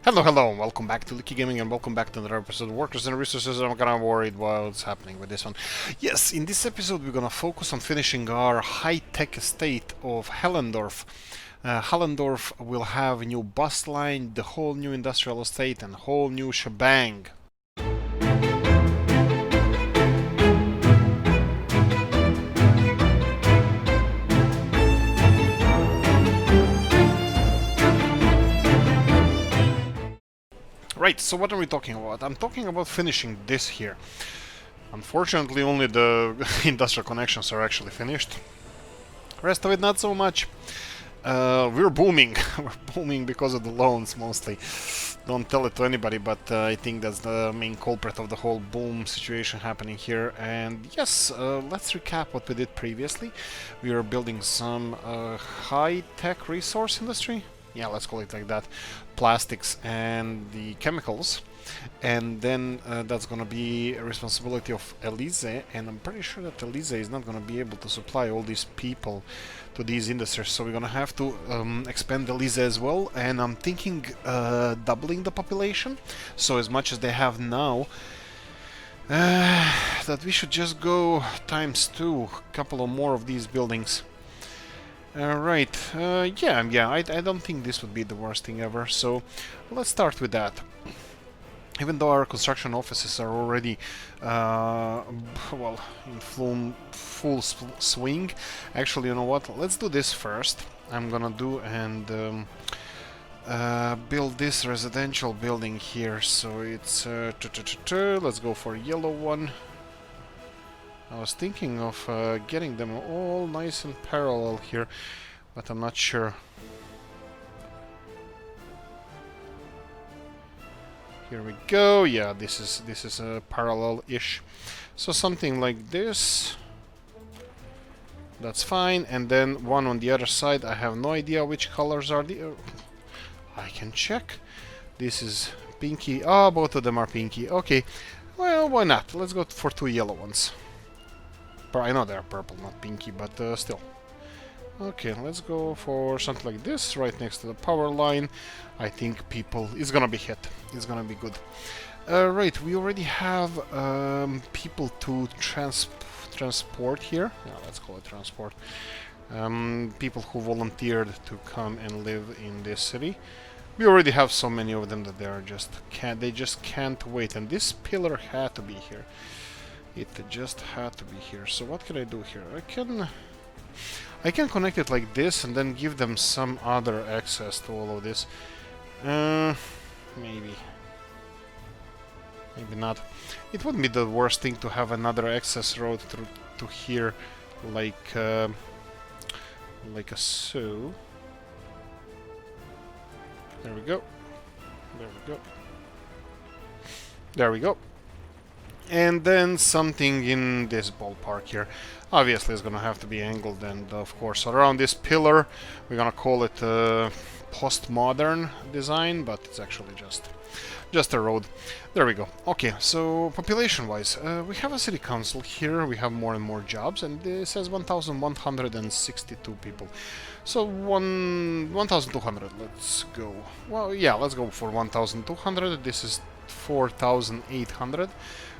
Hello, welcome back to Oolykee Gaming and welcome back to another episode of Workers and Resources. I'm kinda worried what's happening with this one. Yes, in this episode we're gonna focus on finishing our high-tech estate of Hellendorf. Hellendorf will have a new bus line, the whole new industrial estate and whole new shebang. Right, so what are we talking about? I'm talking about finishing this here. Unfortunately, only the industrial connections are actually finished. Rest of it, not so much. We're booming. We're booming because of the loans, mostly. Don't tell it to anybody, but I think that's the main culprit of the whole boom situation happening here. And yes, let's recap what we did previously. We are building some high-tech resource industry. Yeah, let's call it like that. Plastics and the chemicals. And then that's gonna be a responsibility of Elise, and I'm pretty sure that Elise is not gonna be able to supply all these people to these industries, so we're gonna have to expand Elise as well. And I'm thinking doubling the population, so as much as they have now, that we should just go ×2, a couple of more of these buildings. Right, yeah, I don't think this would be the worst thing ever, so let's start with that. Even though our construction offices are already, well, in full swing, actually, you know what, let's do this first. I'm gonna do and build this residential building here, so it's, let's go for a yellow one. I was thinking of getting them all nice and parallel here, but I'm not sure. Here we go. Yeah, this is a parallel-ish. So something like this. That's fine. And then one on the other side. I have no idea which colors are the. I can check. This is pinky. Oh, both of them are pinky. Okay. Well, why not? Let's go for 2 yellow ones. I know they're purple, not pinky, but still. Okay, let's go for something like this, right next to the power line. I think people... It's gonna be hit. It's gonna be good. Right, we already have people to transport here. Yeah, let's call it transport. People who volunteered to come and live in this city. We already have so many of them that they just can't wait. And this pillar had to be here. It just had to be here. So what can I do here? I can connect it like this and then give them some other access to all of this. Maybe not. It wouldn't be the worst thing to have another access road through to here, like a so. There we go. There we go. There we go. And then something in this ballpark here. Obviously it's gonna have to be angled, and of course around this pillar we're gonna call it postmodern design, but it's actually just a road. There we go. Okay, so population wise, we have a city council here, we have more and more jobs, and it says 1162 people. So 1200, let's go. Well, yeah, let's go for 1200. This is 4800.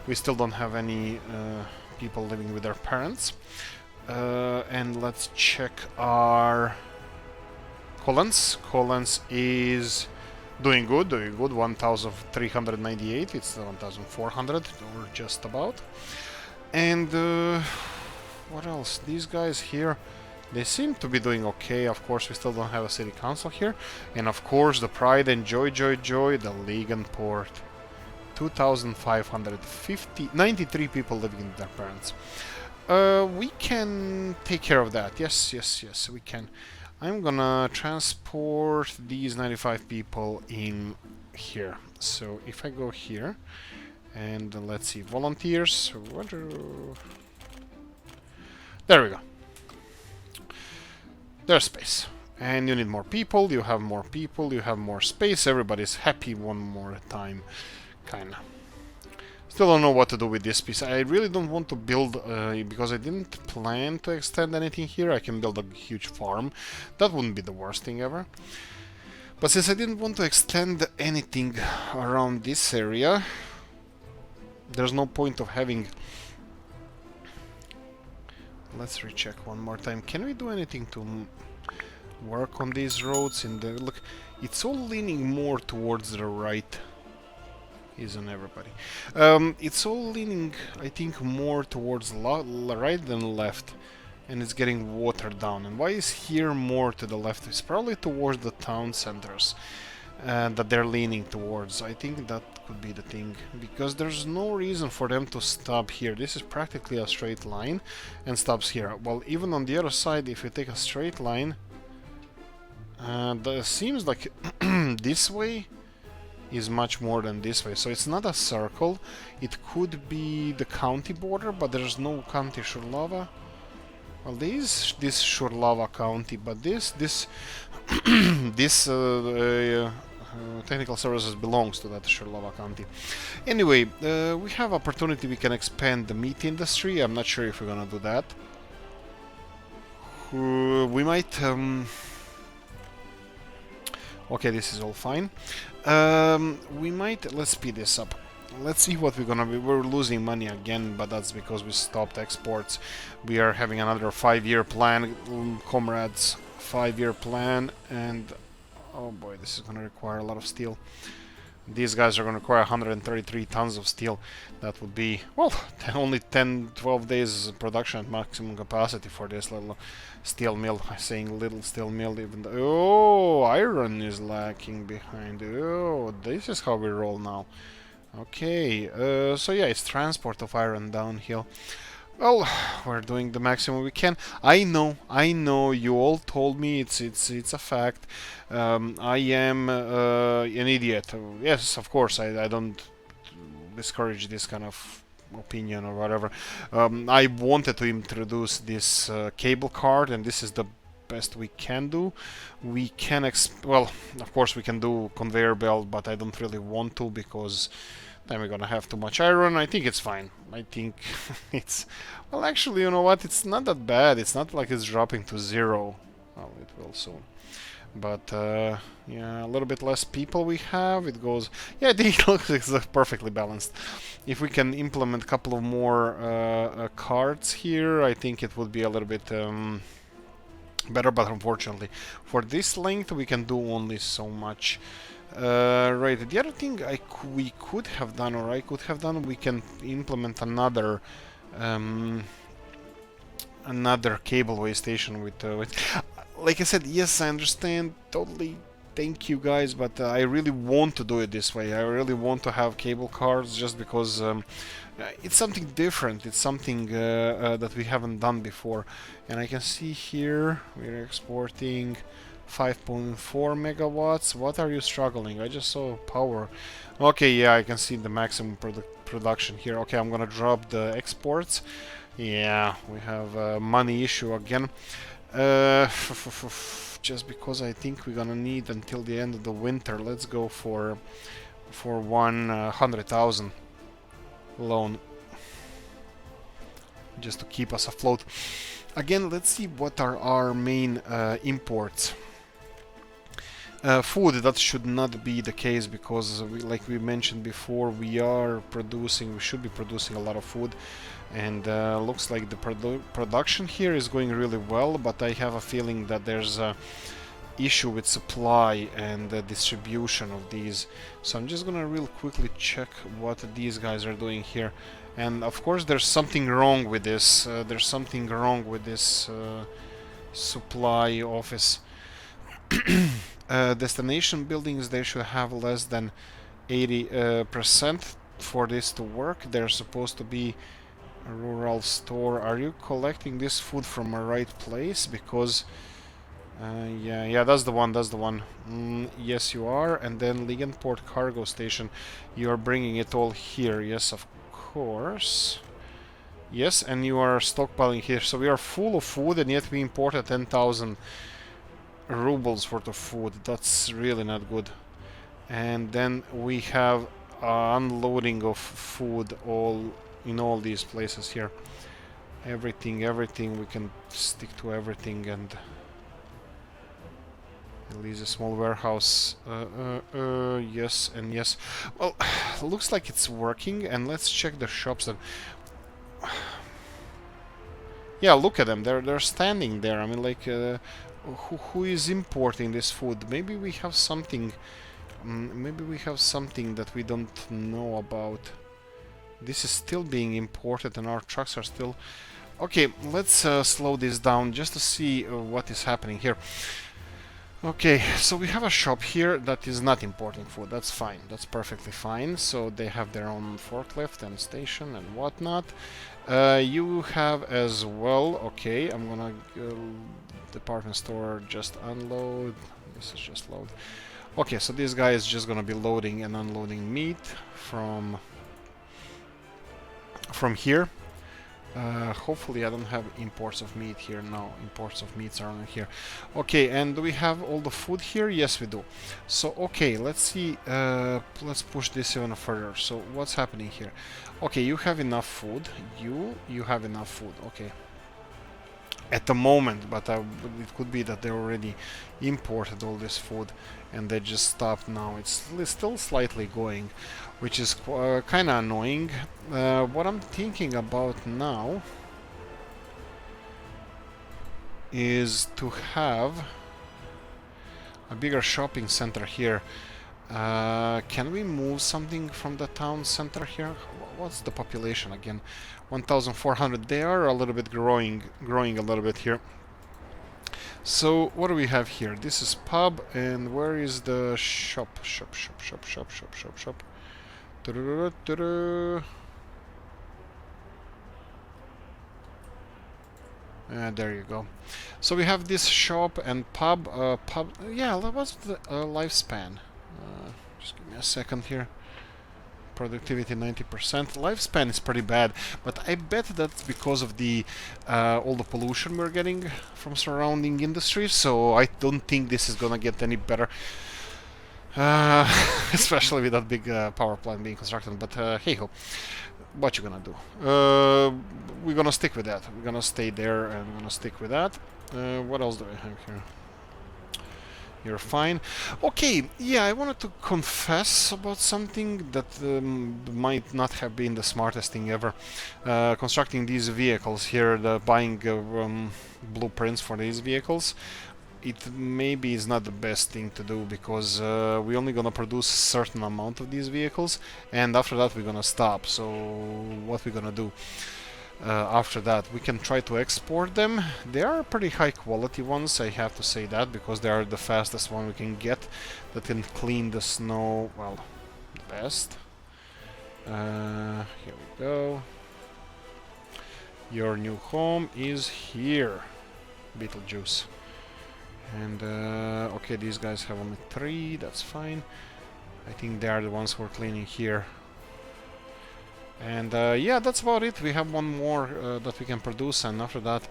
We still don't have any people living with their parents. And let's check our Collins. Collins is doing good, 1398. It's 1400, or just about. And what else? These guys here, they seem to be doing okay. Of course, we still don't have a city council here. And of course, the pride and joy, the Legan Port. 2,550, 93 people living with their parents. We can take care of that. Yes, we can. I'm gonna transport these 95 people in here. So if I go here, and let's see, volunteers. There we go. There's space. And you need more people, you have more people, you have more space. Everybody's happy one more time. Kinda. Still don't know what to do with this piece. I really don't want to build, because I didn't plan to extend anything here. I can build a huge farm. That wouldn't be the worst thing ever. But since I didn't want to extend anything around this area, there's no point of having... Let's recheck one more time. Can we do anything to work on these roads? Look, it's all leaning more towards the right. Isn't everybody? It's all leaning, I think, more towards right than left. And it's getting watered down. And why is here more to the left? It's probably towards the town centers that they're leaning towards. I think that could be the thing, because there's no reason for them to stop here. This is practically a straight line and stops here. Well, even on the other side, if you take a straight line, it seems like this way is much more than this way. So it's not a circle. It could be the county border, but there's no county Shurlava. Well, this Shurlava County, but this technical services belongs to that Shurlava County. Anyway, we have opportunity. We can expand the meat industry. I'm not sure if we're gonna do that. We might. Okay, this is all fine. We might. Let's speed this up. Let's see what we're gonna be. We're losing money again, but that's because we stopped exports. We are having another 5-year plan, comrades. 5-year plan, and oh boy, this is gonna require a lot of steel. These guys are gonna require 133 tons of steel. That would be, well, only 10-12 days production at maximum capacity for this little steel mill. I'm saying little steel mill, even though, oh, iron is lacking behind. Oh, this is how we roll now. Okay, so yeah, it's transport of iron downhill. Well, we're doing the maximum we can. I know. You all told me it's a fact. I am an idiot. Yes, of course. I don't discourage this kind of opinion or whatever. I wanted to introduce this cable card, and this is the best we can do. We can well, of course we can do conveyor belt, but I don't really want to, because then we're gonna have too much iron. I think it's fine. I think it's... Well, actually, you know what? It's not that bad. It's not like it's dropping to 0. Well, it will soon. But, yeah, a little bit less people we have. It goes... Yeah, I think it looks perfectly balanced. If we can implement a couple of more cards here, I think it would be a little bit... better, but unfortunately for this length we can do only so much. Right, the other thing we could have done, or I could have done, we can implement another cableway station with like I said, yes, I understand, totally, thank you guys, but I really want to do it this way. I really want to have cable cars, just because it's something different. It's something that we haven't done before. And I can see here we're exporting 5.4 megawatts. What are you struggling? I just saw power. Okay, yeah, I can see the maximum production here. Okay, I'm gonna drop the exports. Yeah, we have a money issue again. Just because I think we're gonna need until the end of the winter. Let's go for 100,000 loan, just to keep us afloat. Again, let's see what are our main imports. Food, that should not be the case, because like we mentioned before, we should be producing a lot of food, and looks like the production here is going really well, but I have a feeling that there's a issue with supply and the distribution of these. So I'm just gonna real quickly check what these guys are doing here. And of course there's something wrong with this. There's something wrong with this supply office. Destination buildings, they should have less than 80% for this to work. There's supposed to be a rural store. Are you collecting this food from a right place? Because yeah, that's the one. Yes, you are. And then Ligenport cargo station, you are bringing it all here. Yes, of course. Yes, and you are stockpiling here. So we are full of food, and yet we imported 10,000 rubles worth of food. That's really not good. And then we have unloading of food in all these places here. Everything, we can stick to everything. And At least a small warehouse. Yes and yes. Well, looks like it's working, and let's check the shops. And yeah, look at them. They're standing there. I mean, like, who is importing this food? Maybe we have something. Maybe we have something that we don't know about. This is still being imported, and our trucks are still. Okay, let's slow this down just to see what is happening here. Okay, so we have a shop here that is not importing food. That's fine. That's perfectly fine. So they have their own forklift and station and whatnot. You have as well. Okay, I'm gonna department store just unload. This is just load. Okay, so this guy is just gonna be loading and unloading meat from here. Hopefully I don't have imports of meat here. No, imports of meats are only here. Okay, and do we have all the food here? Yes, we do. So, okay, let's see. Let's push this even further. So, what's happening here? Okay, you have enough food. You have enough food. Okay. At the moment, but it could be that they already imported all this food and they just stopped now. It's still slightly going, which is kind of annoying. What I'm thinking about now is to have a bigger shopping center here. Can we move something from the town center here? What's the population again? 1,400. They are a little bit growing a little bit here. So what do we have here? This is pub, and where is the shop? Shop. There you go. So we have this shop and pub. Yeah, what's the lifespan? Just give me a second here. Productivity 90%. Lifespan is pretty bad, but I bet that's because of the all the pollution we're getting from surrounding industries. So I don't think this is gonna get any better, especially with that big power plant being constructed. But hey ho, what you gonna do? We're gonna stick with that. We're gonna stay there and we're gonna stick with that. What else do I have here? You're fine. Okay, yeah, I wanted to confess about something that might not have been the smartest thing ever. Constructing these vehicles here, buying blueprints for these vehicles, it maybe is not the best thing to do, because we're only gonna produce a certain amount of these vehicles, and after that we're gonna stop. So what we're gonna do? After that, we can try to export them. They are pretty high quality ones, I have to say that, because they are the fastest one we can get that can clean the snow, well, the best. Here we go. Your new home is here, Beetlejuice. And okay, these guys have only 3, that's fine. I think they are the ones who are cleaning here. And yeah, that's about it. We have one more that we can produce, and after that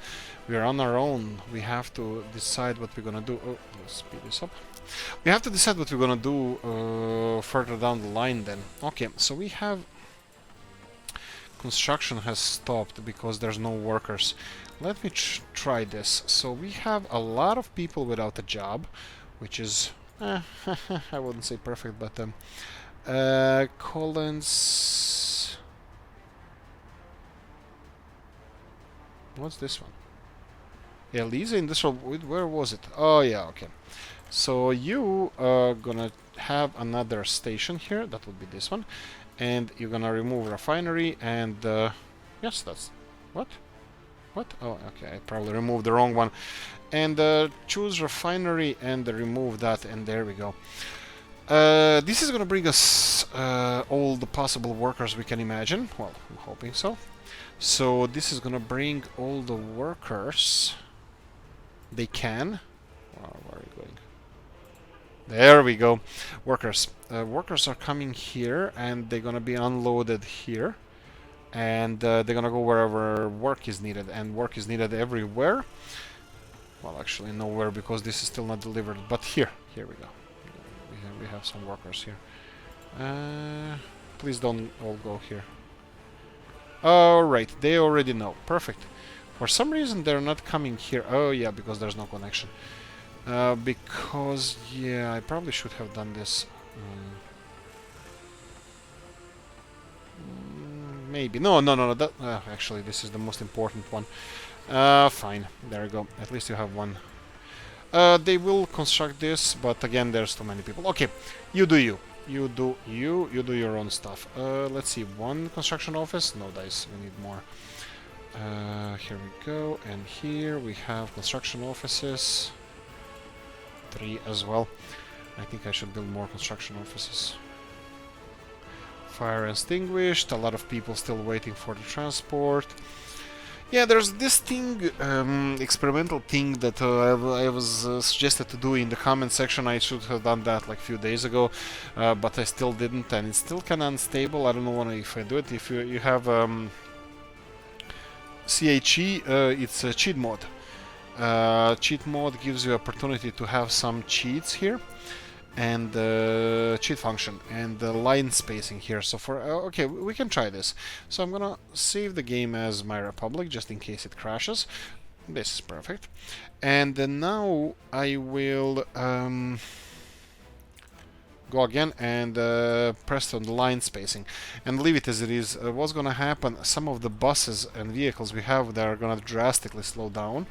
we are on our own. We have to decide what we're gonna do. Oh, let's speed this up. We have to decide what we're gonna do further down the line then. Okay, so we have... Construction has stopped because there's no workers. Let me try this. So we have a lot of people without a job, which is... I wouldn't say perfect, but... Collins... What's this one? Elisa Industrial... Where was it? Oh, yeah, okay. So you are gonna have another station here. That would be this one. And you're gonna remove refinery and... yes, that's... What? What? Oh, okay, I probably removed the wrong one. And choose refinery and remove that, and there we go. This is gonna bring us all the possible workers we can imagine. Well, I'm hoping so. So this is gonna bring all the workers they can. Where are you going? There we go. Workers. Workers are coming here, and they're gonna be unloaded here. And they're gonna go wherever work is needed, and work is needed everywhere. Well, actually nowhere, because this is still not delivered. But here we go. We have some workers here. Please don't all go here. Alright, they already know. Perfect. For some reason they're not coming here. Oh yeah, because there's no connection. Because, yeah, I probably should have done this. Maybe. No, no, no, no. That, actually, this is the most important one. Fine. There we go. At least you have one. They will construct this, but again, there's too many people. Okay, you do you. You do you. You do your own stuff. Let's see. One construction office. No dice. We need more. Here we go. And here we have construction offices. 3 as well. I think I should build more construction offices. Fire extinguished. A lot of people still waiting for the transport. Yeah, there's this thing, experimental thing that I was suggested to do in the comment section. I should have done that like a few days ago, but I still didn't, and it's still kind of unstable. I don't know if I do it. If you have CHE, it's a cheat mode. Cheat mode gives you opportunity to have some cheats here, and cheat function and the line spacing here. So for okay, we can try this. So I'm gonna save the game as my Republic just in case it crashes. This is perfect. And then now I will go again and press on the line spacing and leave it as it is. What's gonna happen? Some of the buses and vehicles we have that are gonna drastically slow down.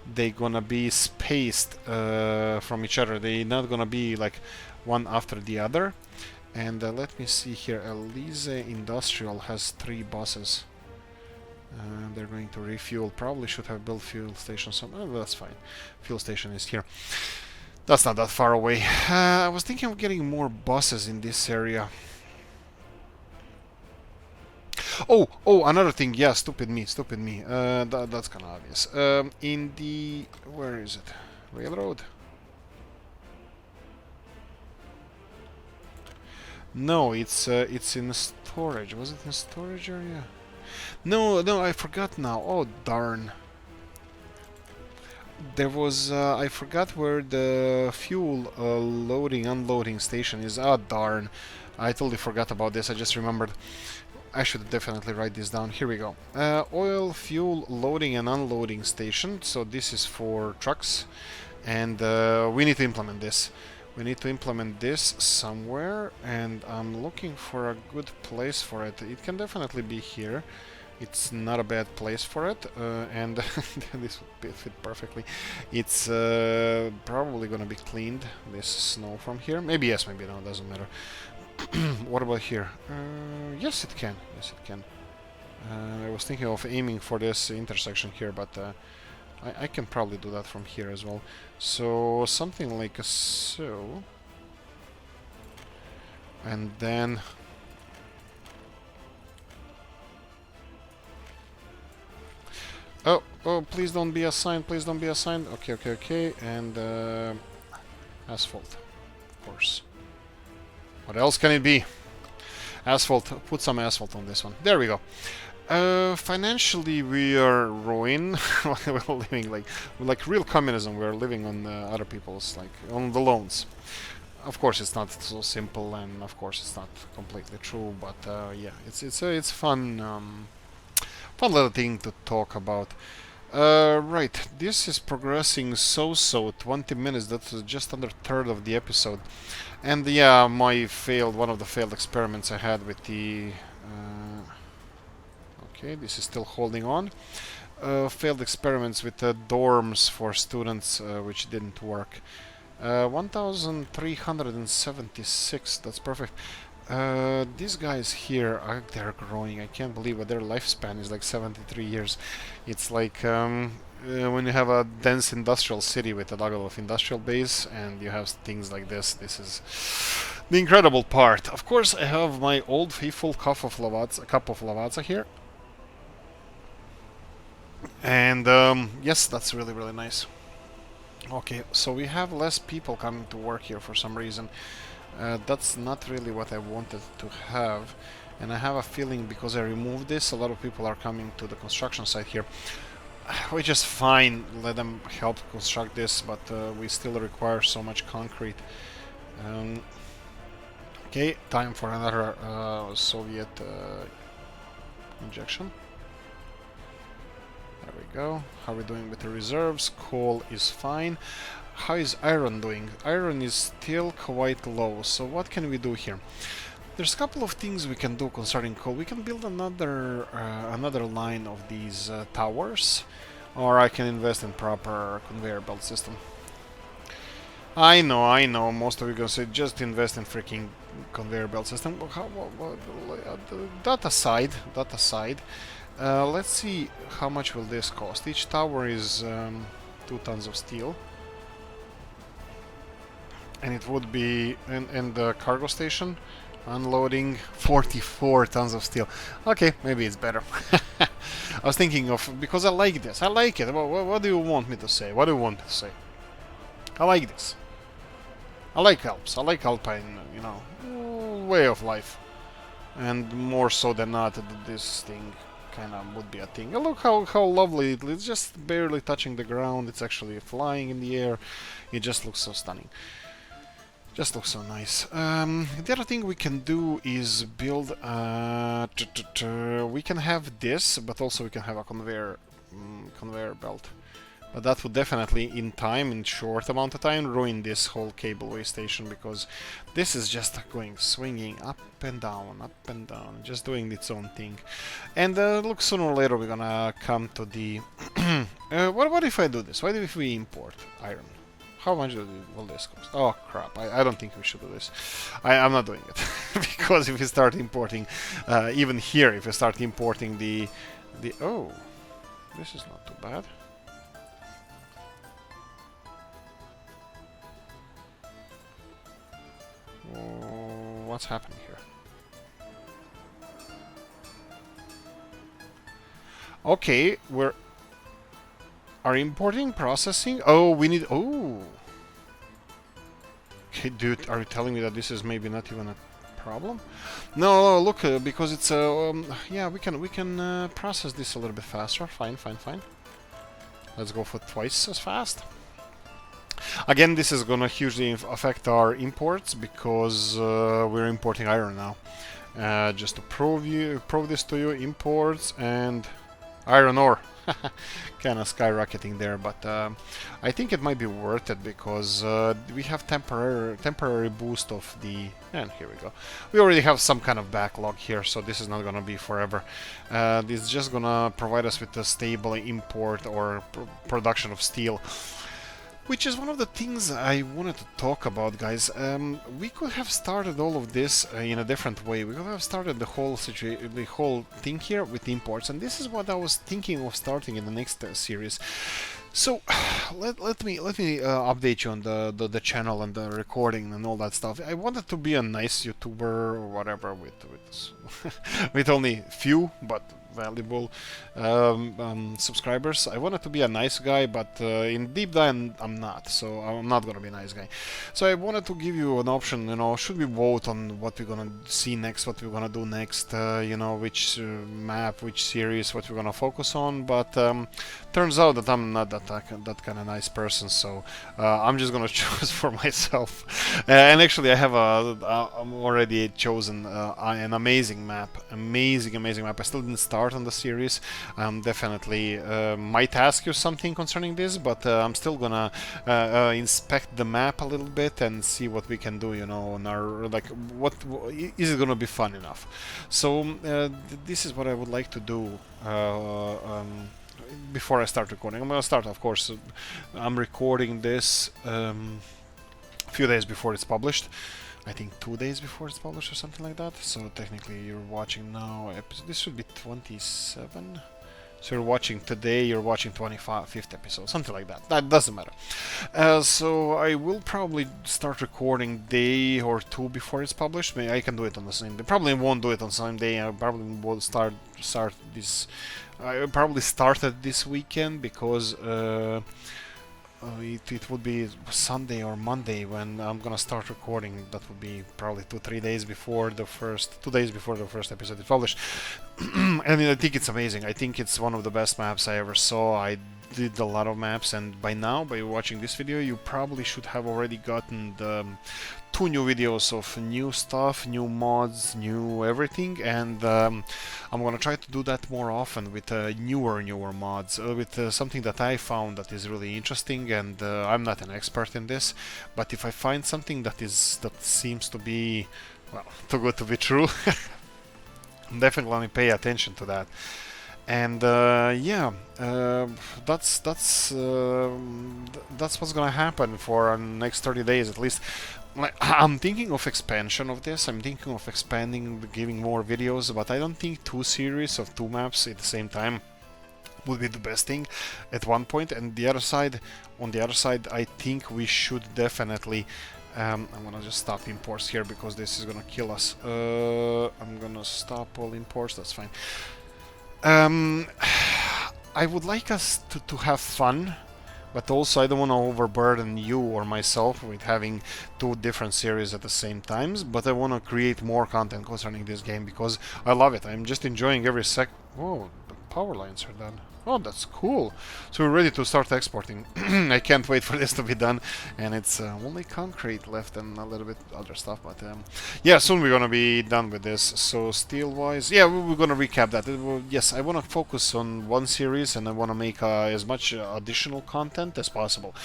They're gonna be spaced from each other. They're not gonna be like one after the other. And let me see here. Elise Industrial has 3 buses. They're going to refuel. Probably should have built fuel station somewhere. That's fine. Fuel station is here. That's not that far away. I was thinking of getting more buses in this area. Oh, another thing. Yeah, stupid me. That's kind of obvious. In the... where is it? Railroad? No, it's in storage. Was it in storage area? No, I forgot now. Oh, darn. There was... I forgot where the fuel loading, unloading station is. Ah, darn. I totally forgot about this. I just remembered. I should definitely write this down. Here we go. Oil, fuel, loading and unloading station. So this is for trucks. And we need to implement this. We need to implement this somewhere. And I'm looking for a good place for it. It can definitely be here. It's not a bad place for it. And this would fit perfectly. It's probably going to be cleaned, this snow from here. Maybe yes, maybe no, doesn't matter. What about here? Yes, it can. Yes, it can. I was thinking of aiming for this intersection here, but I can probably do that from here as well. So something like so, and then oh, please don't be assigned. Please don't be assigned. Okay. And asphalt, of course. What else can it be? Asphalt. Put some asphalt on this one. There we go. Financially, we are ruined. We're living like real communism. We're living on other people's, like on the loans. Of course, it's not so simple, and of course, it's not completely true. But yeah, it's fun, fun little thing to talk about. Right, this is progressing so 20 minutes. That's just under a third of the episode. And yeah, one of the failed experiments I had with the... okay, this is still holding on. Failed experiments with the dorms for students, which didn't work. 1,376, that's perfect. These guys here, they're growing. I can't believe it. Their lifespan is like 73 years. It's like when you have a dense industrial city with a lot of industrial base and you have things like this. This is the incredible part. Of course, I have my old faithful cup of Lavazza here. And yes, that's really nice. Okay, so we have less people coming to work here for some reason. That's not really what I wanted to have, and I have a feeling because I removed this, a lot of people are coming to the construction site here, which is fine. Let them help construct this, but we still require so much concrete. Okay, time for another Soviet injection. There we go. How are we doing with the reserves? Coal is fine. how is iron doing? Iron is still quite low, so what can we do here? There's a couple of things we can do concerning coal. We can build another line of these towers, or I can invest in proper conveyor belt system. I know, most of you gonna say just invest in freaking conveyor belt system. That aside, let's see how much will this cost. Each tower is 2 tons of steel. And it would be in the cargo station unloading 44 tons of steel. Okay, maybe it's better. I was thinking of, because I like this. I like it. What do you want me to say? What do you want me to say? I like this. I like Alps. I like Alpine, you know, way of life. And more so than not, this thing kind of would be a thing. Look how lovely it is. It's just barely touching the ground. It's actually flying in the air. It just looks so stunning. Just looks so nice. The other thing we can do is build... we can have this, but also we can have a conveyor belt. But that would definitely, in short amount of time, ruin this whole cableway station, because this is just going swinging up and down, just doing its own thing. And look, sooner or later we're gonna come to the... what if I do this? What if we import iron? How much will this cost? Oh crap, I don't think we should do this. I'm not doing it. Because if we start importing, even here, if we start importing the... Oh, this is not too bad. What's happening here? Okay, are importing, processing? Oh, we need... Oh! Okay, dude, are you telling me that this is maybe not even a problem? No, look, because it's... yeah, we can process this a little bit faster. Fine. Let's go for twice as fast. Again, this is gonna hugely affect our imports, because we're importing iron now. Just to prove this to you, imports and iron ore. Kind of skyrocketing there, but I think it might be worth it, because we have temporary boost of the... And here we go. We already have some kind of backlog here, so this is not gonna be forever. This is just gonna provide us with a stable import or production of steel. Which is one of the things I wanted to talk about, guys. We could have started all of this in a different way. We could have started the whole thing here with imports, and this is what I was thinking of starting in the next series. So let me update you on the channel and the recording and all that stuff. I wanted to be a nice YouTuber or whatever with with only few but valuable subscribers. I wanted to be a nice guy, but in deep down I'm not, so I'm not gonna be a nice guy. So I wanted to give you an option, you know, should we vote on what we're gonna see next, what we're gonna do next, you know, which map, which series, what we're gonna focus on, but turns out that I'm not that kind of nice person, so I'm just gonna choose for myself. And actually I have I'm already chosen an amazing map. I still didn't start on the series. Definitely might ask you something concerning this, but I'm still gonna inspect the map a little bit and see what we can do, you know, on our, like, what is it gonna be fun enough. So this is what I would like to do before I start recording. I'm gonna start, of course, I'm recording this a few days before it's published. I think 2 days before it's published or something like that. So technically you're watching now, this should be 27. So you're watching today, you're watching 25th episode, something like that. That doesn't matter. So I will probably start recording day or two before it's published. Maybe I can do it on the same day. Probably won't do it on the same day. I probably will start this. I probably started this weekend because it would be Sunday or Monday when I'm gonna start recording. That would be probably 2-3 days before the first 2 days before the first episode is published. And I think it's amazing. I think it's one of the best maps I ever saw. I did a lot of maps, and by now, by watching this video, you probably should have already gotten the 2 new videos of new stuff, new mods, new everything, and I'm gonna try to do that more often with newer mods, with something that I found that is really interesting, and I'm not an expert in this, but if I find something that seems to be, well, too good to be true, I'm definitely gonna pay attention to that. And yeah, that's what's gonna happen for the next 30 days at least. Like, I'm thinking of expansion of this. I'm thinking of expanding, giving more videos, but I don't think 2 series of 2 maps at the same time would be the best thing at one point. And on the other side, I think we should definitely. I'm gonna just stop imports here because this is gonna kill us. I'm gonna stop all imports. That's fine. I would like us to have fun, but also I don't want to overburden you or myself with having 2 different series at the same times, but I want to create more content concerning this game because I love it. I'm just enjoying every sec. Whoa, the power lines are done. Oh, that's cool. So we're ready to start exporting. I can't wait for this to be done. And it's only concrete left and a little bit other stuff. But yeah, soon we're going to be done with this. So steel-wise, yeah, we're going to recap that. Yes, I want to focus on 1 series and I want to make as much additional content as possible.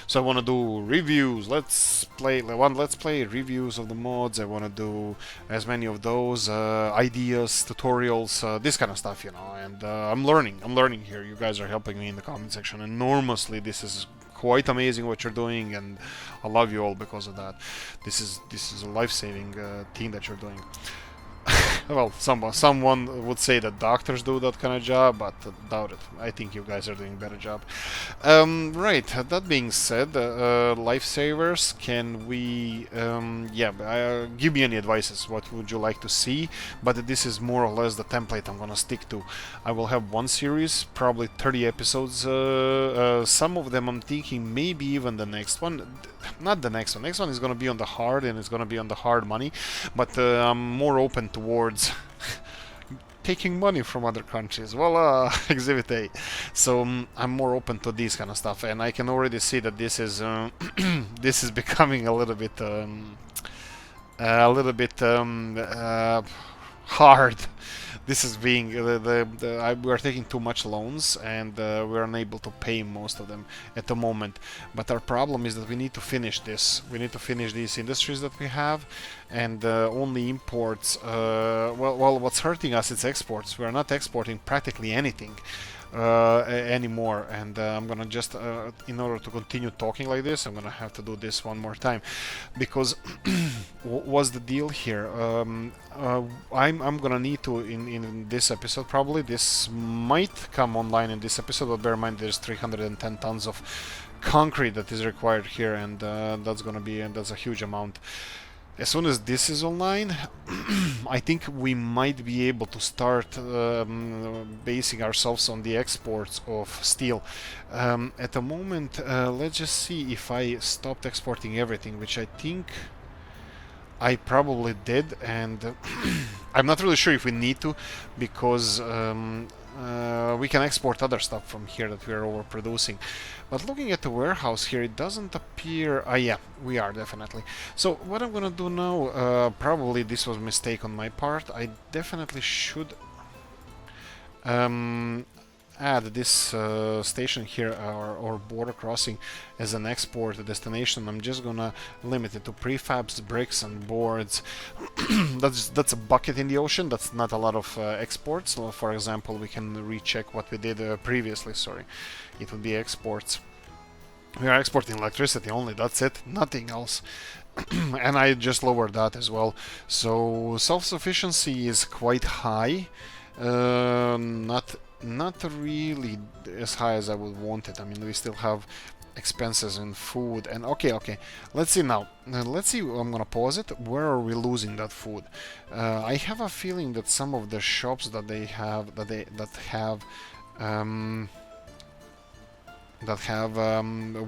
So I want to do reviews, let's play reviews of the mods. I want to do as many of those, ideas, tutorials, this kind of stuff, you know. And I'm learning here. You guys are helping me in the comment section enormously. This is quite amazing what you're doing, and I love you all because of that. This is a life-saving thing that you're doing. Well, someone would say that doctors do that kind of job, but doubt it. I think you guys are doing a better job. Right, that being said, lifesavers, can we... yeah, give me any advices. What would you like to see? But this is more or less the template I'm gonna stick to. I will have 1 series, probably 30 episodes. Some of them I'm thinking maybe even the next one. Not the next one. Next one is gonna be on the hard, and it's gonna be on the hard money. But I'm more open towards taking money from other countries. Well, Exhibit A. So I'm more open to this kind of stuff, and I can already see that this is this is becoming a little bit hard. This is being we are taking too much loans, and we're unable to pay most of them at the moment. But our problem is that we need to finish this. We need to finish these industries that we have, and only imports. Well, what's hurting us is exports. We are not exporting practically anything anymore, and I'm gonna just in order to continue talking like this, I'm gonna have to do this one more time, because what's the deal here? I'm gonna need to in this episode, probably this might come online in this episode, but bear in mind there's 310 tons of concrete that is required here, and that's a huge amount. As soon as this is online, I think we might be able to start basing ourselves on the exports of steel. At the moment, let's just see if I stopped exporting everything, which I think I probably did, and I'm not really sure if we need to, because we can export other stuff from here that we are overproducing. But looking at the warehouse here, it doesn't appear... yeah, we are definitely. So what I'm gonna do now, probably this was a mistake on my part. I definitely should add this station here, or border crossing, as an export destination. I'm just gonna limit it to prefabs, bricks and boards. That's a bucket in the ocean. That's not a lot of exports. So for example, we can recheck what we did previously. Sorry, it would be exports. We are exporting electricity only, that's it, nothing else. And I just lowered that as well. So self-sufficiency is quite high. Not really as high as I would want it. I mean, we still have expenses in food, and okay, let's see now. Let's see. I'm gonna pause it. Where are we losing that food? I have a feeling that some of the shops that they have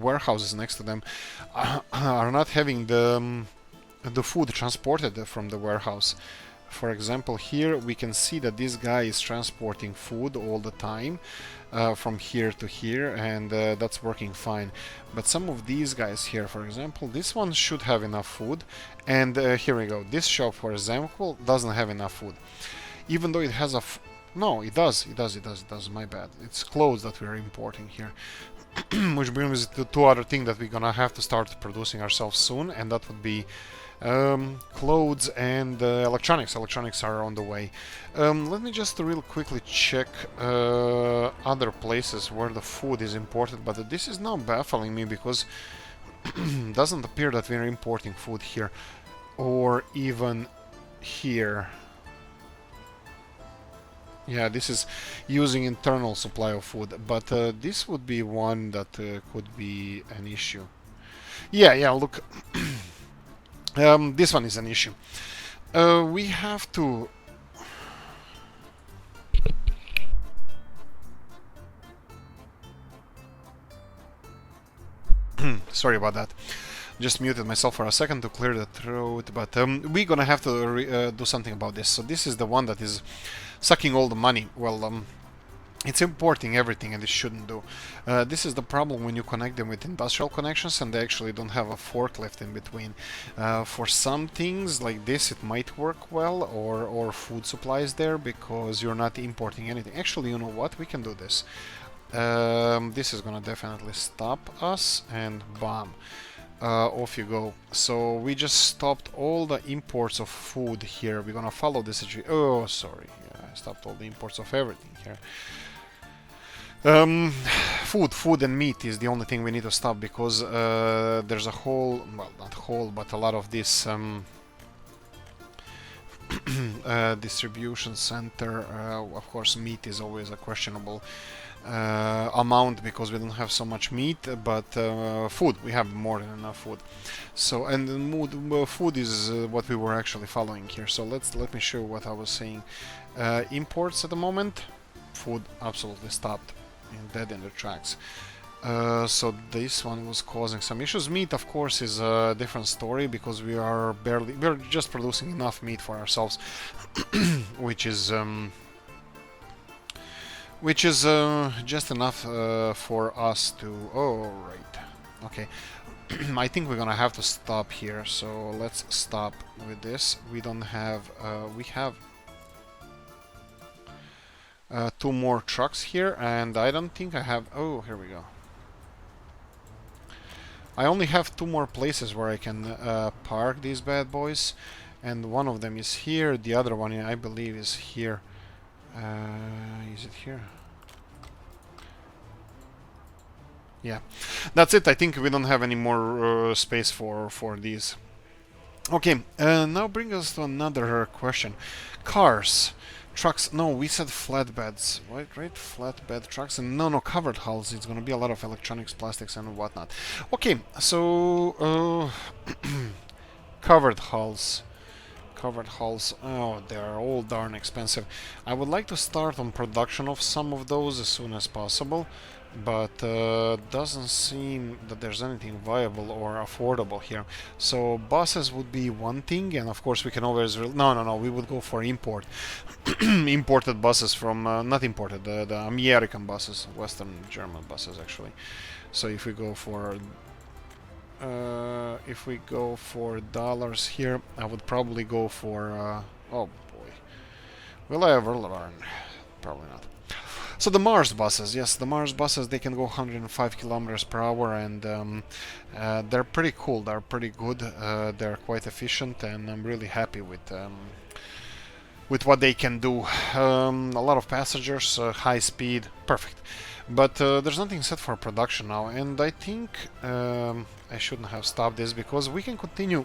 warehouses next to them are not having the food transported from the warehouse. for example, here we can see that this guy is transporting food all the time from here to here, and that's working fine. But some of these guys here, for example, this one should have enough food, and here we go. This shop, for example, doesn't have enough food, even though it has a no, it does, my bad. It's clothes that we're importing here. Which brings us to two other things that we're gonna have to start producing ourselves soon, and that would be clothes and electronics. Electronics are on the way. Let me just real quickly check other places where the food is imported, but this is now baffling me because doesn't appear that we're importing food here or even here. Yeah, this is using internal supply of food, but this would be one that could be an issue. Yeah, look. This one is an issue. We have to... Sorry about that. Just muted myself for a second to clear the throat, but we're gonna have to do something about this. So this is the one that is sucking all the money. Well, it's importing everything, and it shouldn't do. This is the problem when you connect them with industrial connections and they actually don't have a forklift in between. For some things like this it might work well, or food supplies there, because you're not importing anything. Actually, you know what? We can do this. This is gonna definitely stop us, and bam. Off you go. So we just stopped all the imports of food here. We're gonna follow this. Oh, sorry. Yeah, I stopped all the imports of everything here. Food and meat is the only thing we need to stop, because there's a whole, well, not whole, but a lot of this distribution center. Of course, meat is always a questionable amount because we don't have so much meat, but food, we have more than enough food. So, and food is what we were actually following here. So let me show what I was saying. Imports at the moment, food absolutely stopped and dead in the tracks. So this one was causing some issues. Meat, of course, is a different story because we're just producing enough meat for ourselves, which is just enough for us to... Oh, right. Okay. I think we're gonna have to stop here, so let's stop with this. We don't have... we have... two more trucks here, and I don't think I have... Oh, here we go. I only have two more places where I can park these bad boys, and one of them is here, the other one I believe is here. Is it here? Yeah, that's it. I think we don't have any more space for these. Okay, now bring us to another question. Cars. Trucks, no, we said flatbeds, right? Flatbed trucks, and no, covered hulls. It's gonna be a lot of electronics, plastics, and whatnot. Okay, so covered hulls. Oh, they are all darn expensive. I would like to start on production of some of those as soon as possible, but doesn't seem that there's anything viable or affordable here. So buses would be one thing, and of course we can always... No, we would go for import. Imported buses from... not imported, the American buses, Western German buses actually. So if we go for... dollars here, I would probably go for... oh boy. Will I ever learn? Probably not. So the Mars buses, yes, the Mars buses, they can go 105 kilometers per hour, and they're pretty cool, they're pretty good, they're quite efficient, and I'm really happy with what they can do. A lot of passengers, high speed, perfect. But there's nothing set for production now, and I think I shouldn't have stopped this, because we can continue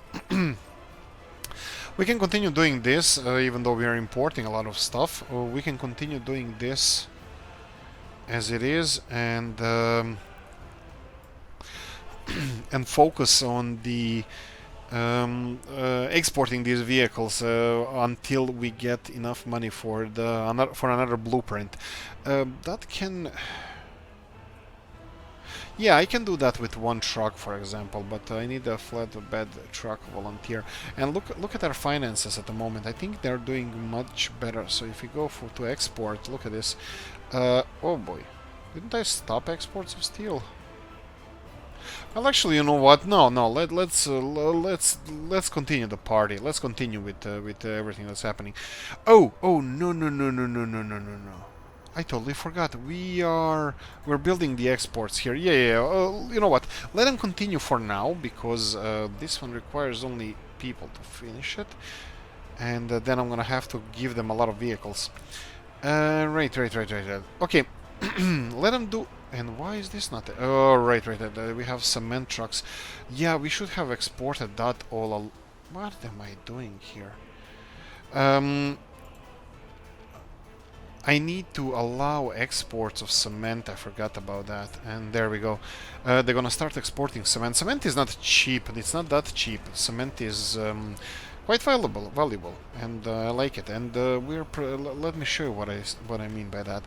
we can continue doing this, even though we are importing a lot of stuff. We can continue doing this as it is, and and focus on the exporting these vehicles until we get enough money for another blueprint. That can... Yeah, I can do that with one truck, for example, but I need a flatbed truck volunteer. And look at our finances at the moment. I think they're doing much better. So if we go to export, look at this. Oh boy, didn't I stop exports of steel? Well, actually, you know what? No, no. Let's continue the party. Let's continue with everything that's happening. Oh, no, no, no, no, no, no, no, no, no. I totally forgot. We're building the exports here. Yeah. You know what? Let them continue for now because this one requires only people to finish it, and then I'm gonna have to give them a lot of vehicles. Right. Okay, let them do. And why is this not? Oh, right. We have cement trucks. Yeah, we should have exported that all. What am I doing here? I need to allow exports of cement. I forgot about that. And there we go. They're gonna start exporting cement. Cement is not cheap. It's not that cheap. Cement is quite valuable, and I like it. And let me show you what I mean by that.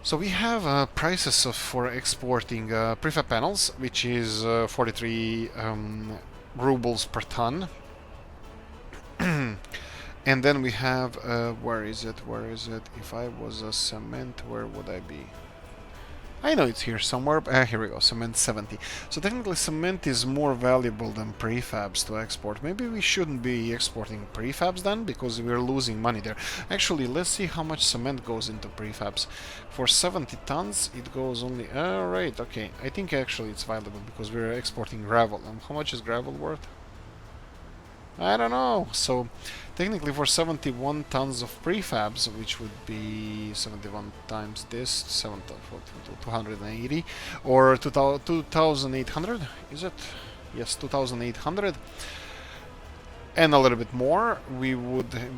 So we have prices for exporting prefab panels, which is 43 rubles per ton. And then we have, where is it? If I was a cement, where would I be? I know it's here somewhere. Here we go, cement 70. So technically cement is more valuable than prefabs to export. Maybe we shouldn't be exporting prefabs then, because we're losing money there. Actually, let's see how much cement goes into prefabs. For 70 tons, it goes only... Alright, okay. I think actually it's valuable because we're exporting gravel. And how much is gravel worth? I don't know. So technically for 71 tons of prefabs, which would be 71 times this, 280, or 2,800, is it? Yes, 2,800. And a little bit more, we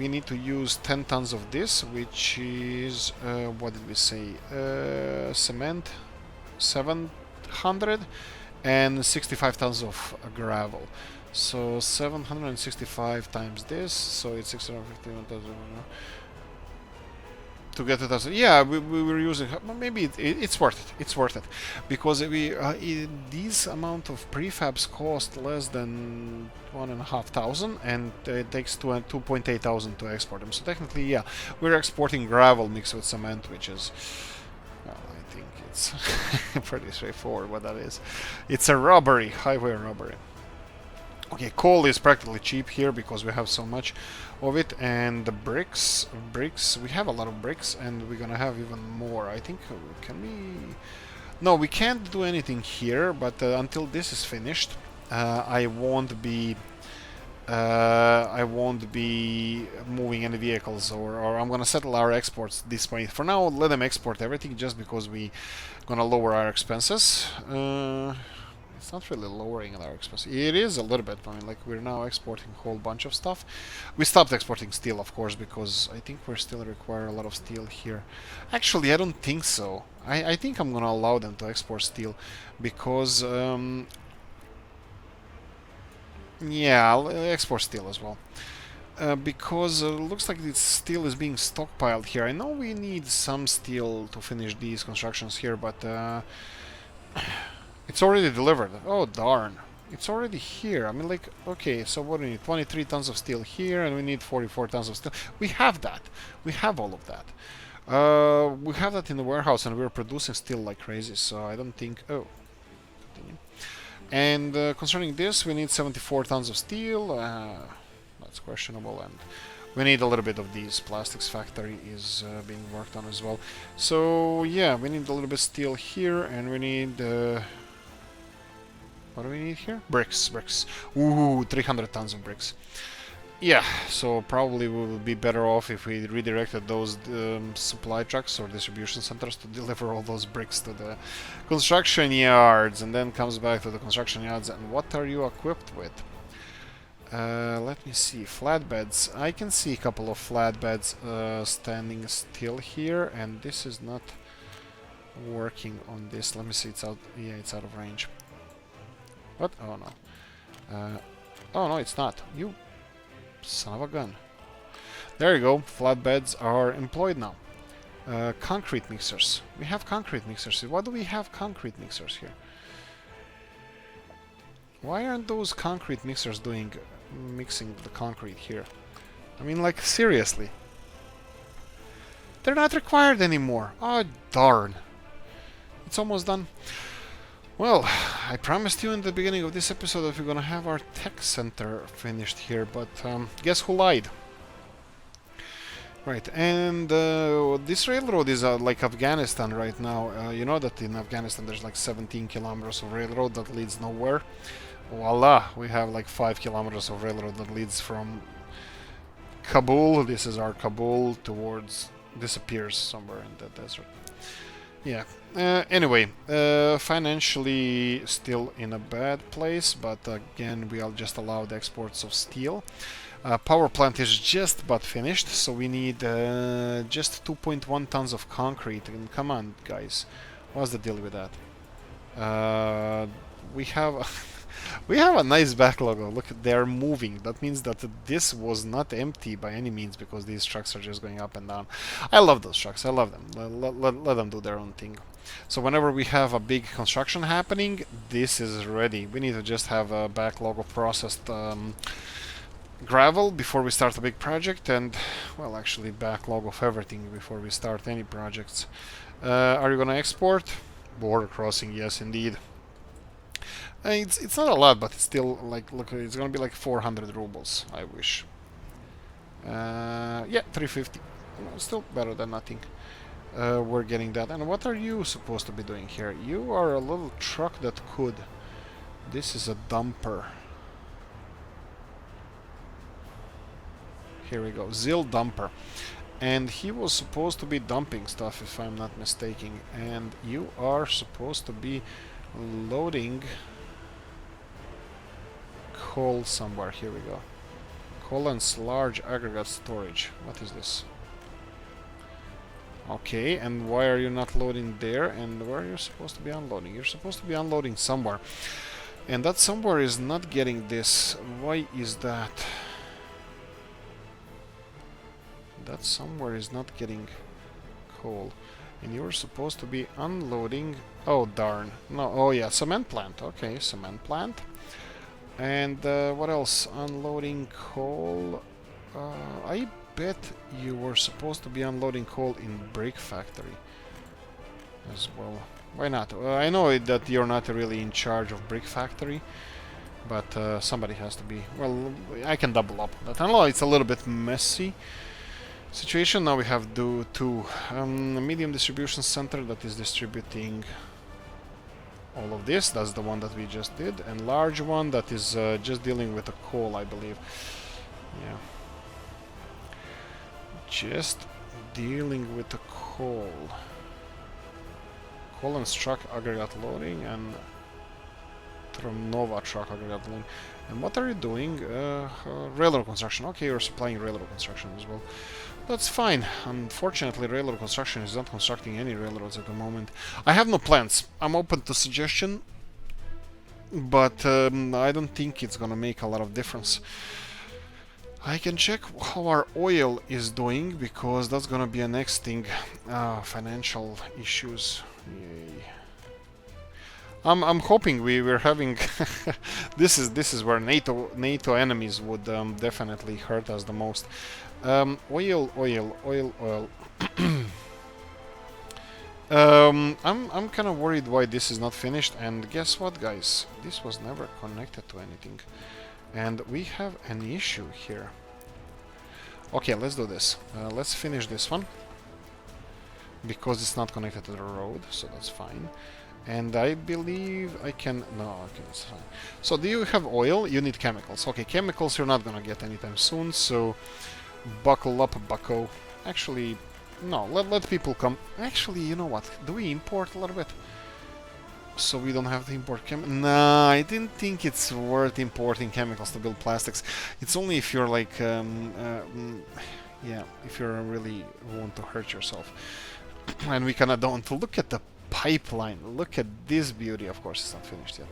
need to use 10 tons of this, which is, what did we say? Cement, 700, and 65 tons of gravel. So 765 times this, so it's 651,000 to get 2,000. Yeah, we were using. Maybe it's worth it. It's worth it because these amount of prefabs cost less than 1,500, and it takes 2,800 to export them. So technically, yeah, we're exporting gravel mixed with cement, which is. Well, I think it's pretty straightforward what that is. It's a robbery, highway robbery. Okay, coal is practically cheap here because we have so much of it, and the bricks, we have a lot of bricks, and we're gonna have even more. I think, can we... No, we can't do anything here, but until this is finished, I won't be moving any vehicles, or I'm gonna settle our exports this way. For now, let them export everything just because we gonna lower our expenses. It's not really lowering our expenses. It is a little bit. I mean, like, we're now exporting a whole bunch of stuff. We stopped exporting steel, of course, because I think we still require a lot of steel here. Actually, I don't think so. I think I'm gonna allow them to export steel because yeah, I'll export steel as well. Because it looks like this steel is being stockpiled here. I know we need some steel to finish these constructions here, but it's already delivered. Oh, darn. It's already here. I mean, like, okay, so what do we need? 23 tons of steel here, and we need 44 tons of steel. We have that. We have all of that. We have that in the warehouse, and we're producing steel like crazy, so I don't think... Oh, continue. And concerning this, we need 74 tons of steel. That's questionable, and we need a little bit of these. Plastics factory is being worked on as well. So, yeah, we need a little bit of steel here, and we need... what do we need here? Bricks. Ooh, 300 tons of bricks. Yeah, so probably we would be better off if we redirected those supply trucks or distribution centers to deliver all those bricks to the construction yards, and then comes back to the construction yards. And what are you equipped with? Let me see. Flatbeds. I can see a couple of flatbeds standing still here, and this is not working on this. Let me see. It's out. Yeah, it's out of range. What? Oh no. Oh no, it's not. You son of a gun. There you go. Flatbeds are employed now. Concrete mixers. We have concrete mixers. Why do we have concrete mixers here? Why aren't those concrete mixers mixing the concrete here? I mean, like, seriously. They're not required anymore. Oh, darn. It's almost done. Well, I promised you in the beginning of this episode that we're gonna have our tech center finished here, but guess who lied? Right, and this railroad is like Afghanistan right now. You know that in Afghanistan there's like 17 kilometers of railroad that leads nowhere. Voila, we have like 5 kilometers of railroad that leads from Kabul. This is our Kabul towards disappears somewhere in the desert. Yeah. Anyway, financially still in a bad place, but again we'll just allow the exports of steel. Power plant is just about finished, so we need just 2.1 tons of concrete. And come on, guys, what's the deal with that? We have we have a nice backlog. Look, they are moving. That means that this was not empty by any means, because these trucks are just going up and down. I love those trucks. I love them. Let them do their own thing. So whenever we have a big construction happening, this is ready. We need to just have a backlog of processed gravel before we start a big project, and, well, actually backlog of everything before we start any projects. Are you gonna export? Border crossing, yes indeed. It's not a lot, but it's still, like, look, it's gonna be like 400 rubles, I wish. Yeah, 350. Still better than nothing. We're getting that. And what are you supposed to be doing here? You are a little truck that could. This is a dumper. Here we go, Zil dumper. And he was supposed to be dumping stuff, if I'm not mistaken. And you are supposed to be loading coal somewhere. Here we go. Coal and large aggregate storage. What is this? Okay, and why are you not loading there? And where are you supposed to be unloading? You're supposed to be unloading somewhere. And that somewhere is not getting this. Why is that? That somewhere is not getting coal. And you're supposed to be unloading... Oh, darn. No, oh yeah, cement plant. Okay, cement plant. And what else? Unloading coal. I bet you were supposed to be unloading coal in brick factory as well. Why not? I know that you're not really in charge of brick factory, but somebody has to be. Well, I can double up that. I know it's a little bit messy situation. Now we have two medium distribution center that is distributing all of this. That's the one that we just did, and large one that is just dealing with the coal, I believe. Yeah, just dealing with the coal and truck aggregate loading, and from Nova truck aggregate loading. And what are you doing? Railroad construction. Okay, you're supplying railroad construction as well. That's fine. Unfortunately, railroad construction is not constructing any railroads at the moment. I have no plans. I'm open to suggestion, but I don't think it's gonna make a lot of difference. I can check how our oil is doing, because that's gonna be a next thing. Financial issues. Yay. I'm hoping we're having this is where NATO enemies would definitely hurt us the most. Oil. I'm kind of worried why this is not finished. And guess what, guys? This was never connected to anything, and we have an issue here. Okay, let's do this. Let's finish this one, because it's not connected to the road, so that's fine. And I believe I can... No, okay, it's fine. So do you have oil? You need chemicals. Okay, chemicals you're not gonna get anytime soon, so buckle up, bucko. Actually, no, let people come. Actually, you know what? Do we import a little bit? So we don't have to import Nah, I didn't think it's worth importing chemicals to build plastics. It's only if you're like... yeah, if you really want to hurt yourself. And we kinda don't. Look at the pipeline. Look at this beauty. Of course, it's not finished yet,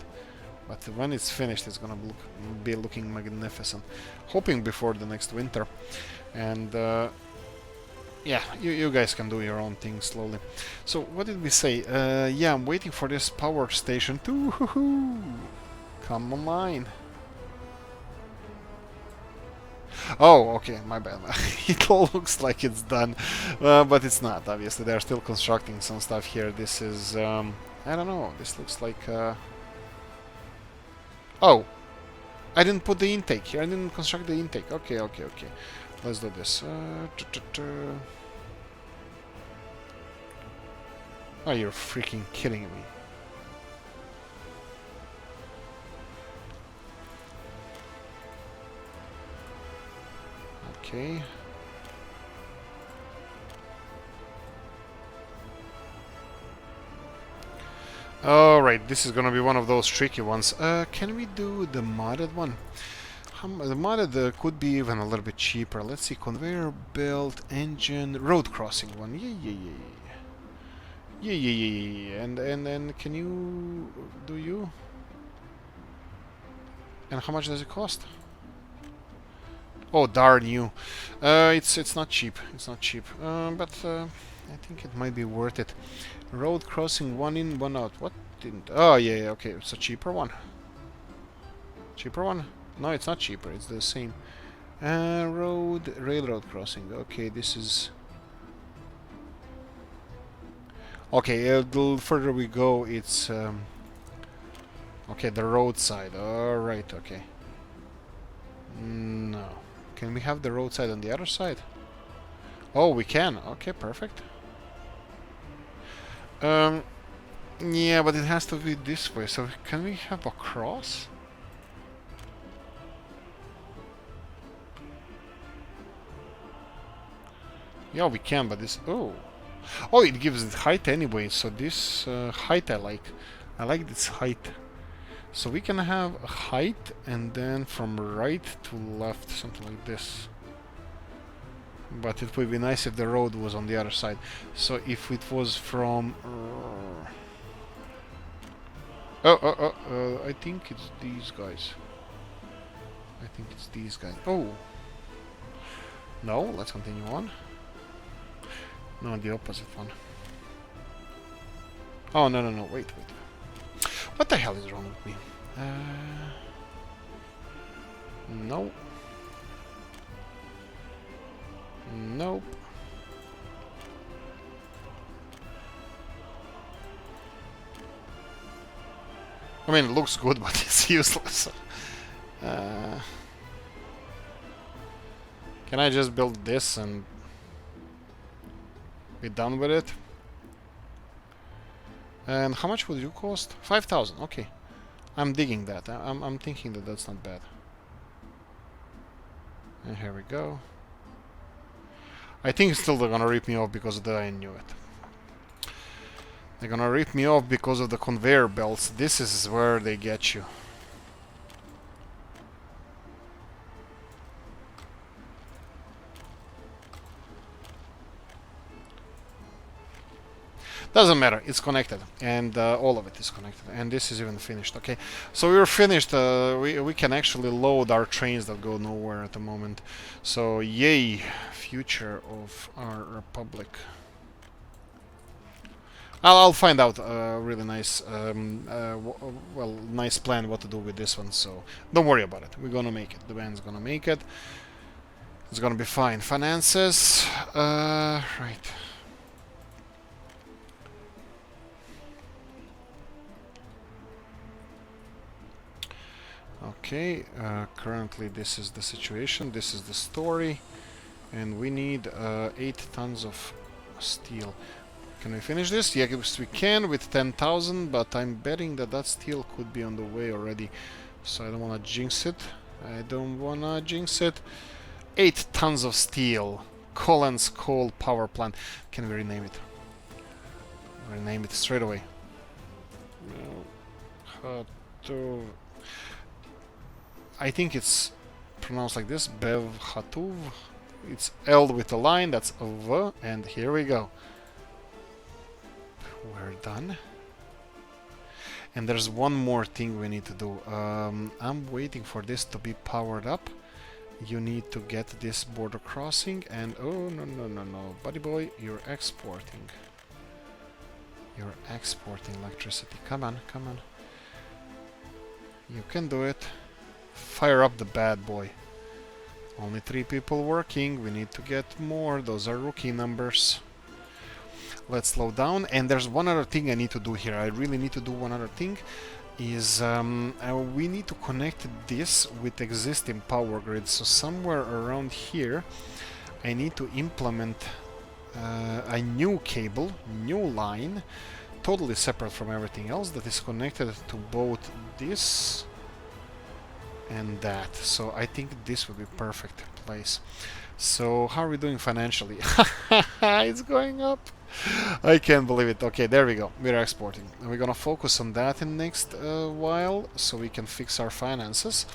but when it's finished, it's gonna be looking magnificent. Hoping before the next winter. And yeah, you guys can do your own thing slowly. So what did we say? Yeah, I'm waiting for this power station to Come online. Oh, okay, my bad. It all looks like it's done, but it's not, obviously. They're still constructing some stuff here. This is, I don't know, this looks like, oh, I didn't put the intake here. I didn't construct the intake. Okay, okay, okay. Let's do this. Oh, you're freaking kidding me. Okay. Alright, this is gonna be one of those tricky ones. Can we do the modded one? The modded could be even a little bit cheaper. Let's see, conveyor belt, engine, road crossing one. Yeah. And can you do you? And how much does it cost? Oh darn you! It's not cheap. It's not cheap. But I think it might be worth it. Road crossing, one in, one out. What didn't? Oh yeah, okay. It's a cheaper one. Cheaper one? No, it's not cheaper. It's the same. Railroad crossing. Okay, this is. Okay, the further we go, it's okay. The roadside. All right. Okay. No. Can we have the roadside on the other side? Oh, we can. Okay, perfect. Yeah, but it has to be this way. So can we have a cross? Yeah, we can, but this... Oh! Oh, it gives it height anyway, so this height I like. I like this height. So we can have a height, and then from right to left, something like this. But it would be nice if the road was on the other side. So if it was from... I think it's these guys. I think it's these guys. Oh! No, let's continue on. No, the opposite one. Oh, no, wait. What the hell is wrong with me? No. Nope. I mean, it looks good, but it's useless. Can I just build this and be done with it? And how much would you cost? 5,000. Okay, I'm digging that. I'm thinking that that's not bad. And here we go. I think still they're gonna rip me off because of that. I knew it. They're gonna rip me off because of the conveyor belts. This is where they get you. Doesn't matter, it's connected, and all of it is connected, and this is even finished. Okay, so we're finished. We can actually load our trains that go nowhere at the moment. So yay, future of our republic. I'll find out a really nice, nice plan what to do with this one. So don't worry about it. We're gonna make it. The band's gonna make it. It's gonna be fine. Finances, right. Okay, currently this is the situation, this is the story, and we need 8 tons of steel. Can we finish this? Yes, we can with 10,000, but I'm betting that that steel could be on the way already, so I don't want to jinx it. 8 tons of steel. Collins Coal Power Plant. Can we rename it? Rename it straight away. I think it's pronounced like this, Bev Hatuv. It's L with a line, that's V, and here we go. We're done. And there's one more thing we need to do. I'm waiting for this to be powered up. You need to get this border crossing, and oh, no, buddy boy, you're exporting. You're exporting electricity. Come on. You can do it. Fire up the bad boy. Only 3 people working. We need to get more. Those are rookie numbers. Let's slow down. And there's one other thing I need to do here. I really need to do one other thing. Is we need to connect this with existing power grid. So somewhere around here I need to implement a new cable, new line, totally separate from everything else, that is connected to both this and that. So I think this would be perfect place. So how are we doing financially? It's going up. I can't believe it. Okay, there we go. We're exporting. And we're gonna focus on that in next while, so we can fix our finances.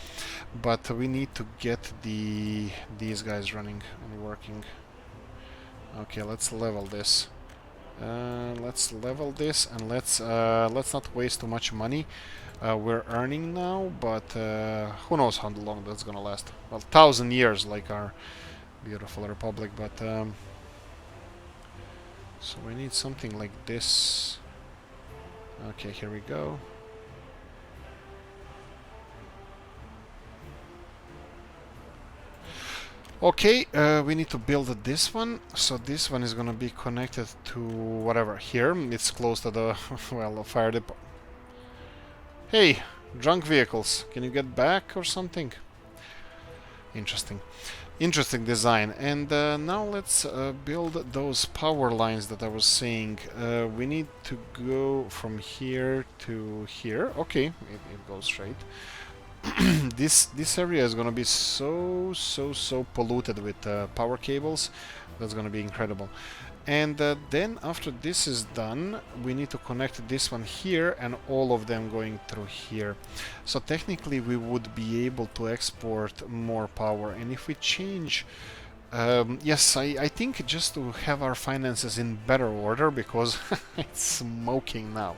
But we need to get these guys running and working. Okay, let's level this. Let's level this, and let's not waste too much money. We're earning now, but who knows how long that's gonna last. Well, 1,000 years, like our beautiful republic, but so we need something like this. Okay, here we go. Okay, we need to build this one. So this one is gonna be connected to whatever here. It's close to the well, fire depot. Hey, junk vehicles, can you get back or something? Interesting. Interesting design. And now let's build those power lines that I was saying. We need to go from here to here. Okay, it goes straight. This area is gonna be so polluted with power cables. That's gonna be incredible. And then after this is done, we need to connect this one here and all of them going through here. So technically we would be able to export more power. And if we change... yes, I think just to have our finances in better order, because it's smoking now.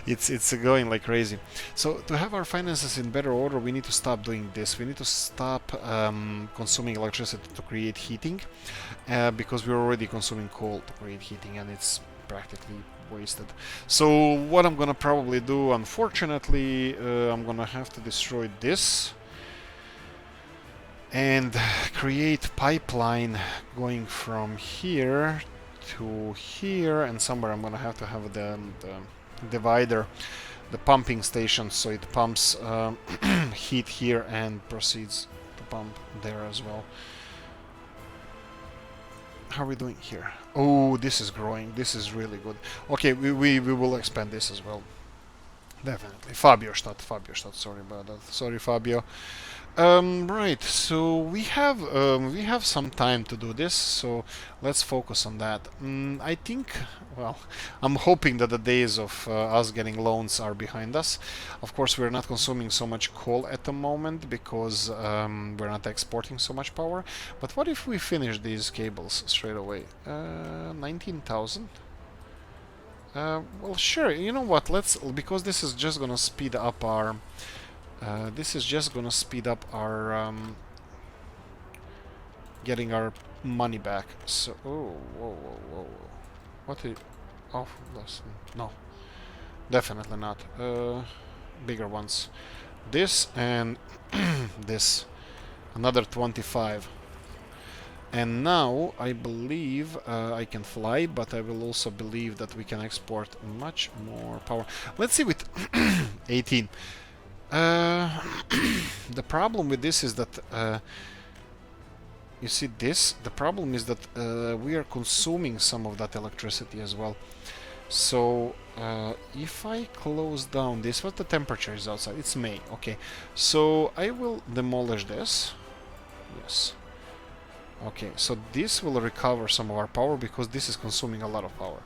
It's going like crazy. So to have our finances in better order, we need to stop doing this. We need to stop consuming electricity to create heating, because we're already consuming coal to create heating, and it's practically wasted. So what I'm gonna probably do, unfortunately, I'm gonna have to destroy this and create pipeline going from here to here, and somewhere I'm gonna have to have the divider, the pumping station, so it pumps heat here and proceeds to pump there as well. How are we doing here? Oh, this is growing. This is really good. Okay, we will expand this as well. Definitely. Fabiostadt, sorry about that. Sorry, Fabio. Right, so we have some time to do this, so let's focus on that. I think, well, I'm hoping that the days of us getting loans are behind us. Of course, we're not consuming so much coal at the moment because we're not exporting so much power. But what if we finish these cables straight away? 19,000? Well, sure. You know what? Let's, because this is just gonna speed up our. This is just gonna speed up our getting our money back. So, oh, whoa. What is? Oh, no, definitely not. Bigger ones. This and this. Another 25. And now I believe I can fly, but I will also believe that we can export much more power. Let's see with 18. The problem with this is that you see this. The problem is that we are consuming some of that electricity as well. So if I close down this, what the temperature is outside? It's May. Okay, so I will demolish this. Yes. Okay, so this will recover some of our power because this is consuming a lot of power.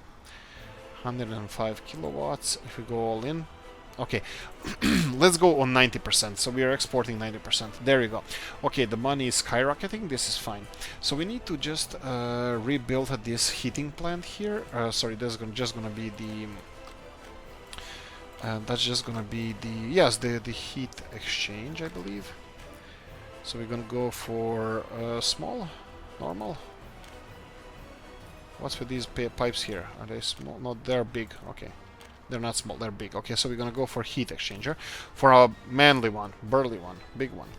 105 kilowatts if we go all in. Okay, let's go on 90%. So we are exporting 90%. There you go. Okay, the money is skyrocketing. This is fine. So we need to just rebuild this heating plant here. Sorry, that's just gonna be the. That's just gonna be the, yes, the heat exchange, I believe. So we're gonna go for small, normal. What's with these pipes here? Are they small? No, they're big. Okay. They're not small, they're big. Okay, so we're gonna go for heat exchanger. For a manly one, burly one, big one.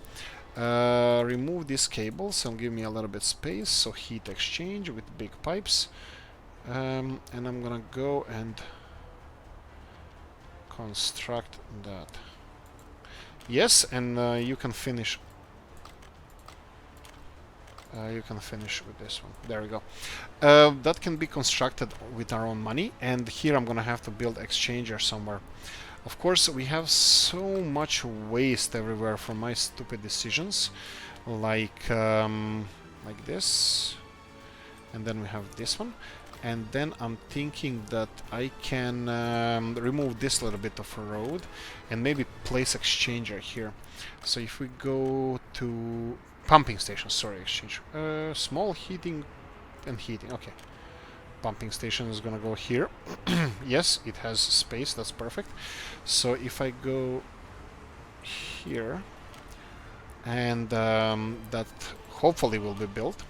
Remove these cables and give me a little bit space. So heat exchange with big pipes. And I'm gonna go and construct that. Yes, and you can finish. You can finish with this one. There we go. That can be constructed with our own money. And here I'm gonna have to build exchanger somewhere. Of course, we have so much waste everywhere from my stupid decisions, like this, and then we have this one, and then I'm thinking that I can remove this little bit of a road and maybe place exchanger here. So if we go to pumping station, sorry, exchange, small heating and heating, okay. Pumping station is gonna go here. Yes, it has space, that's perfect. So if I go here, and that hopefully will be built,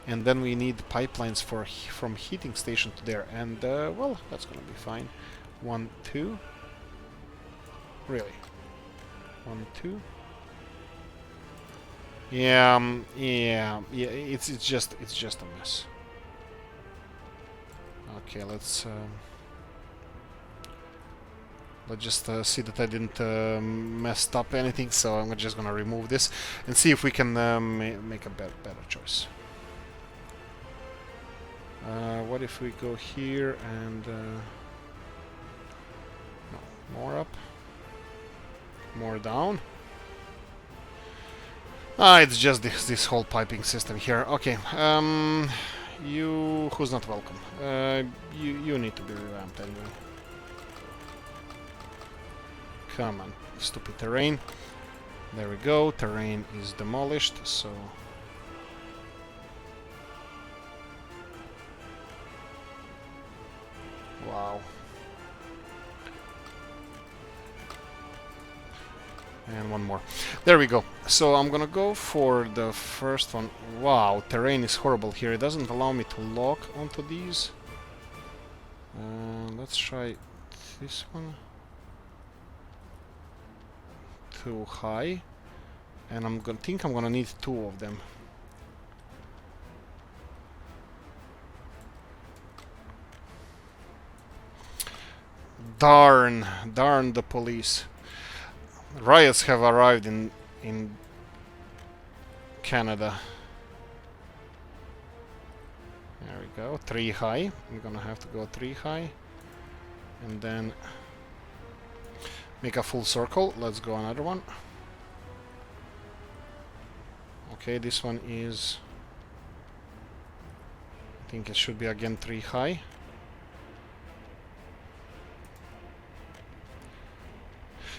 and then we need pipelines for from heating station to there, and well, that's gonna be fine. 1, 2. Really? 1, 2. Yeah, it's just a mess. Okay, let's just see that I didn't mess up anything. So I'm just gonna remove this and see if we can make a better choice. What if we go here and no, more up, more down? Ah, it's just this whole piping system here. Okay, you who's not welcome. You need to be revamped anyway. Come on, stupid terrain. There we go. Terrain is demolished. So wow. And one more. There we go. So I'm gonna go for the first one. Wow, terrain is horrible here. It doesn't allow me to lock onto these. Let's try this one. Too high. And I'm gonna need 2 of them. Darn the police. Riots have arrived in Canada. There we go. 3 high. I'm gonna have to go 3 high. And then make a full circle. Let's go another one. Okay, this one is... I think it should be again 3 high.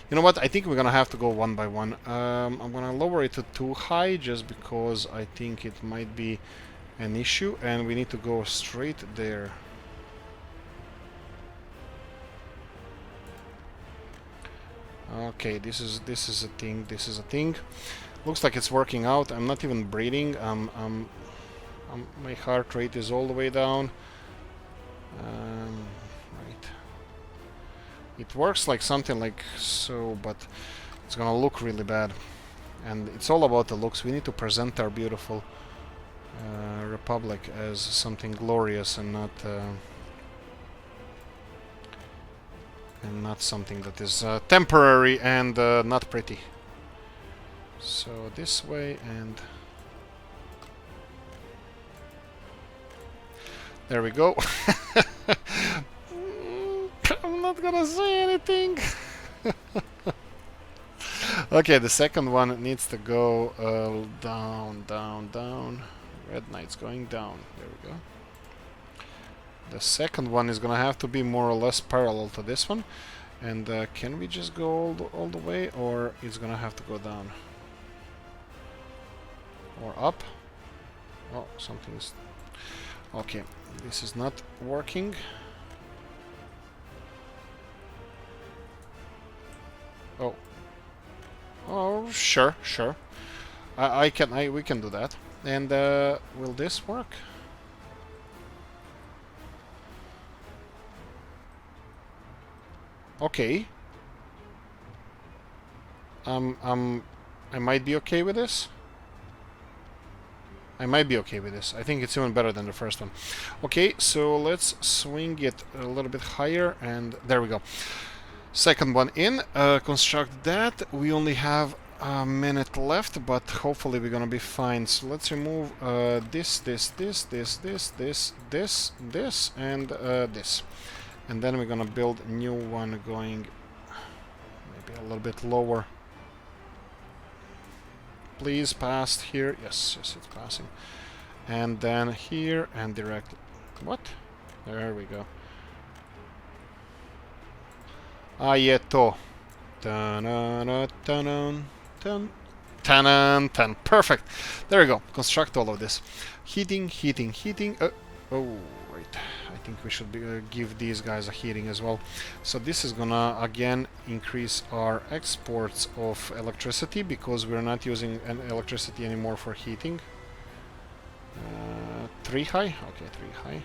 You know what? I think we're gonna have to go one by one. I'm gonna lower it to 2 high just because I think it might be an issue, and we need to go straight there. Okay, this is a thing. This is a thing. Looks like it's working out. I'm not even breathing. My heart rate is all the way down. Right. It works like something like so, but it's gonna look really bad. And it's all about the looks. We need to present our beautiful republic as something glorious and not something that is temporary and not pretty. So this way, and there we go. I'm not gonna say anything. Okay, the second one needs to go down, down, down. Red Knight's going down. There we go. The second one is gonna have to be more or less parallel to this one. And can we just go all the way, or it's gonna have to go down? Or up? Oh, something's... Okay, this is not working. Oh. Oh, sure, sure. We can do that. And will this work? Okay. I might be okay with this. I might be okay with this. I think it's even better than the first one. Okay, so let's swing it a little bit higher, and there we go. Second one in. Construct that. We only have a minute left, but hopefully we're gonna be fine. So let's remove this, and this. And then we're gonna build a new one going maybe a little bit lower. Please pass here. Yes, it's passing. And then here and direct. What? There we go. Aieto. Perfect. There we go. Construct all of this. Heating. Oh, wait. I think we should give these guys a heating as well. So this is gonna again increase our exports of electricity because we're not using electricity anymore for heating. 3 high? Okay, 3 high.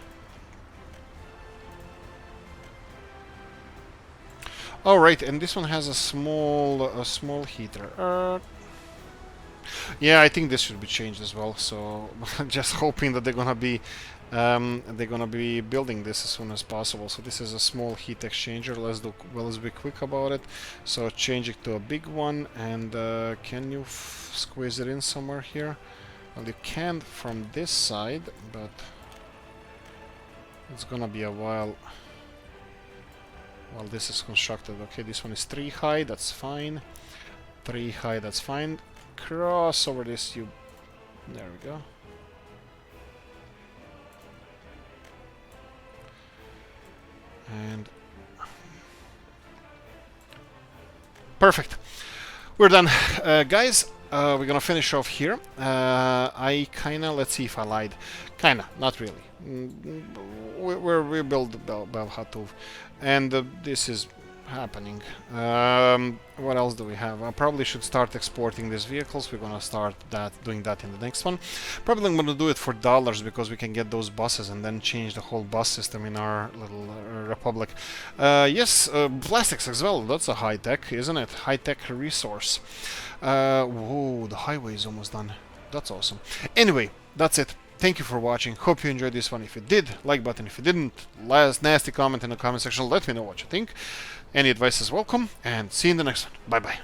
All right, and this one has a small heater. Yeah, I think this should be changed as well. So just hoping that they're gonna be building this as soon as possible. So this is a small heat exchanger. Let's be quick about it. So change it to a big one, and can you squeeze it in somewhere here? Well, you can from this side, but it's gonna be a while. Well, this is constructed. Okay, this one is 3 high, that's fine. 3 high, that's fine. Cross over this, you... There we go. And... Perfect. We're done. Guys, we're gonna finish off here. I kinda... Let's see if I lied. Kinda, not really. We build Belhatov. And this is happening. What else do we have? I probably should start exporting these vehicles. We're gonna start doing that in the next one. Probably I'm gonna do it for dollars because we can get those buses and then change the whole bus system in our little republic. Yes, plastics as well. That's a high tech, isn't it? High tech resource. Whoa, the highway is almost done. That's awesome. Anyway, that's it. Thank you for watching. Hope you enjoyed this one. If you did, like button. If you didn't, last nasty comment in the comment section. Let me know what you think. Any advice is welcome, and see you in the next one. Bye bye.